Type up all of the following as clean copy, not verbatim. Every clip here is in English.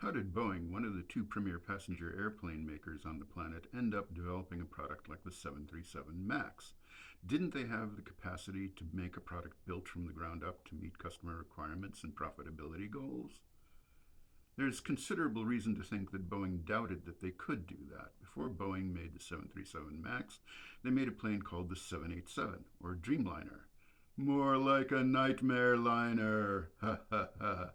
how did Boeing, one of the two premier passenger airplane makers on the planet, end up developing a product like the 737 MAX? Didn't they have the capacity to make a product built from the ground up to meet customer requirements and profitability goals? There's considerable reason to think that Boeing doubted that they could do that. Before Boeing made the 737 MAX, they made a plane called the 787, or Dreamliner. More like a nightmare liner! Ha ha ha!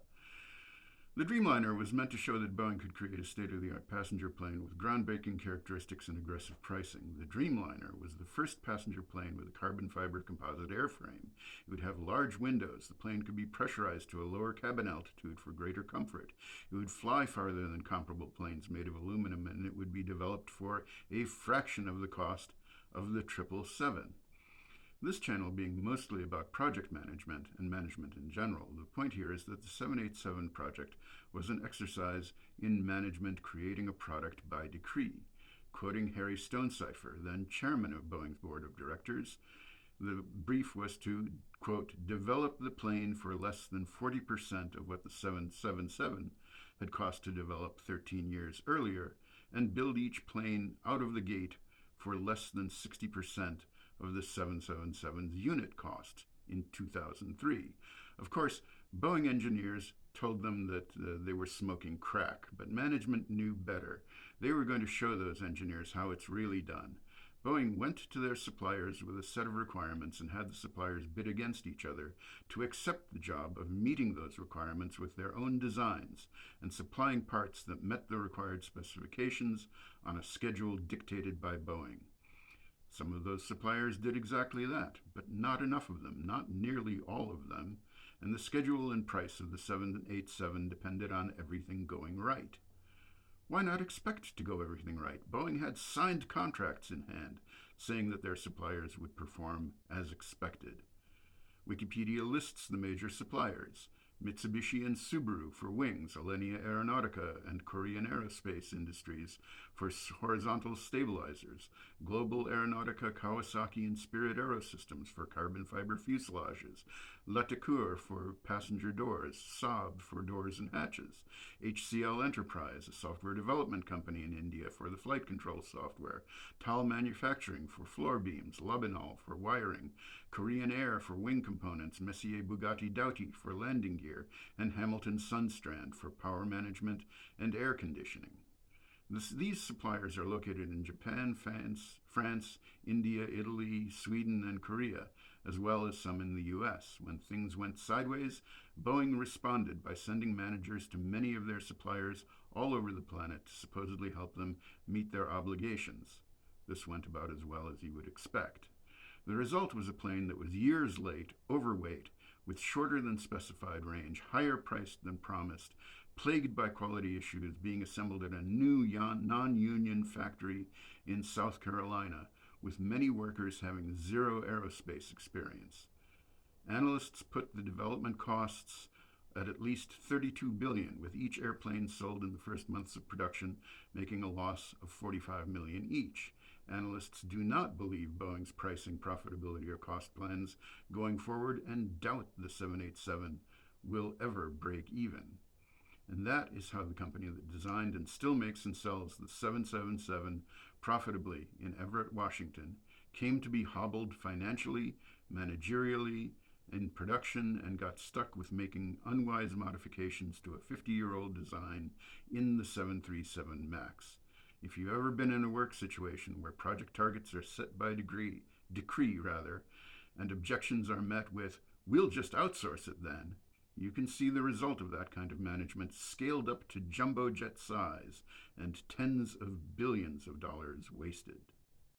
The Dreamliner was meant to show that Boeing could create a state-of-the-art passenger plane with groundbreaking characteristics and aggressive pricing. The Dreamliner was the first passenger plane with a carbon fiber composite airframe. It would have large windows. The plane could be pressurized to a lower cabin altitude for greater comfort. It would fly farther than comparable planes made of aluminum, and it would be developed for a fraction of the cost of the 777. This channel being mostly about project management and management in general, the point here is that the 787 project was an exercise in management creating a product by decree. Quoting Harry Stonecipher, then chairman of Boeing's board of directors, the brief was to, quote, develop the plane for less than 40% of what the 777 had cost to develop 13 years earlier, and build each plane out of the gate for less than 60% of the 777's unit cost in 2003. Of course, Boeing engineers told them that they were smoking crack, but management knew better. They were going to show those engineers how it's really done. Boeing went to their suppliers with a set of requirements and had the suppliers bid against each other to accept the job of meeting those requirements with their own designs and supplying parts that met the required specifications on a schedule dictated by Boeing. Some of those suppliers did exactly that, but not enough of them, not nearly all of them, and the schedule and price of the 787 depended on everything going right. Why not expect to go everything right? Boeing had signed contracts in hand saying that their suppliers would perform as expected. Wikipedia lists the major suppliers: Mitsubishi and Subaru for wings, Alenia Aeronautica and Korean Aerospace Industries for horizontal stabilizers, Global Aeronautica, Kawasaki, and Spirit Aerosystems for carbon fiber fuselages, Latécour for passenger doors, Saab for doors and hatches, HCL Enterprise, a software development company in India for the flight control software, TAL Manufacturing for floor beams, Labinal for wiring, Korean Air for wing components, Messier Bugatti Doughty for landing gear, and Hamilton Sundstrand for power management and air conditioning. These suppliers are located in Japan, France, India, Italy, Sweden, and Korea, as well as some in the US. When things went sideways, Boeing responded by sending managers to many of their suppliers all over the planet to supposedly help them meet their obligations. This went about as well as you would expect. The result was a plane that was years late, overweight, with shorter than specified range, higher priced than promised, plagued by quality issues, being assembled at a new non-union factory in South Carolina, with many workers having zero aerospace experience. Analysts put the development costs at least $32 billion, with each airplane sold in the first months of production making a loss of $45 million each. Analysts do not believe Boeing's pricing, profitability, or cost plans going forward and doubt the 787 will ever break even. And that is how the company that designed and still makes and sells the 777 profitably in Everett, Washington, came to be hobbled financially, managerially, in production, and got stuck with making unwise modifications to a 50-year-old design in the 737 MAX. If you've ever been in a work situation where project targets are set by decree, and objections are met with, "We'll just outsource it then," you can see the result of that kind of management scaled up to jumbo jet size and tens of billions of dollars wasted.